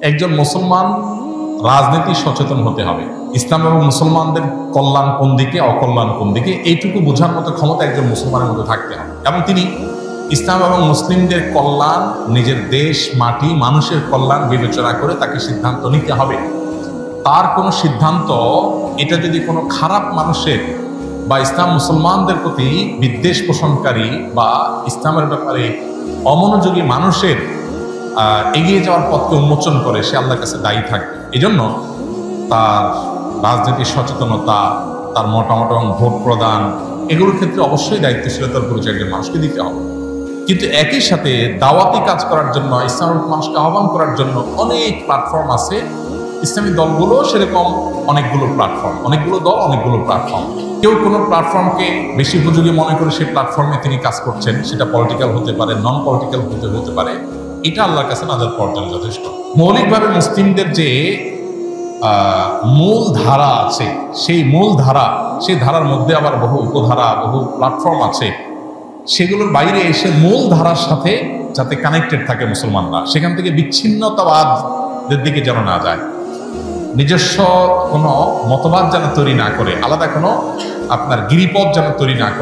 একজন মুসলমান রাজনীতি সচেতন হতে হবে। ইসলাম এবং মুসলমানদের কল্যাণ কোন দিকে, অকল্যাণ কোন দিকে, এইটুকু বোঝার মতো ক্ষমতা একজন মুসলমানের মধ্যে থাকতে হবে। এবং তিনি ইসলাম এবং মুসলিমদের কল্যাণ, নিজের দেশ, মাটি, মানুষের কল্যাণ বিবেচনা করে তাকে সিদ্ধান্ত নিতে হবে। তার কোনো সিদ্ধান্ত এটা যদি কোনো খারাপ মানুষের বা ইসলাম মুসলমানদের প্রতি বিদ্বেষ পোষণকারী বা ইসলামের ব্যাপারে অমনোযোগী মানুষের এগিয়ে যাওয়ার পথকে উন্মোচন করে, সে আল্লাহর কাছে দায়ী থাকবে। এজন্য তার রাজনৈতিক সচেতনতা, তার মতামত এবং ভোট প্রদান, এগুলোর ক্ষেত্রে অবশ্যই দায়িত্বশীলতার পরিচয় একজন মানুষকে দিতে হবে। কিন্তু একই সাথে দাওয়াতি কাজ করার জন্য, ইসলামের মানুষকে আহ্বান করার জন্য অনেক প্ল্যাটফর্ম আছে। ইসলামী দলগুলো সেরকম অনেকগুলো প্ল্যাটফর্ম, অনেকগুলো দল, অনেকগুলো প্ল্যাটফর্ম। কেউ কোনো প্ল্যাটফর্মকে বেশি উপযোগী মনে করে সেই প্ল্যাটফর্মে তিনি কাজ করছেন, সেটা পলিটিক্যাল হতে পারে, নন পলিটিক্যাল হতে পারে। এটা আল্লাহর কাছে নাজাত পাওয়ার জন্য যথেষ্ট। মৌলিকভাবে মুসলিমদের যে মূল ধারা আছে, সেই মূল ধারা, সেই ধারার মধ্যে আবার বহু উপধারা, বহু প্ল্যাটফর্ম আছে। সেগুলোর বাইরে এসে মূল ধারার সাথে যাতে কানেক্টেড থাকে মুসলমানরা, সেখান থেকে বিচ্ছিন্নতাবাদের দিকে যেন না যায়, নিজস্ব কোনো মতবাদ যেন তৈরি না করে, আলাদা কোনো আপনার গিরিপথ যেন তৈরি না করে।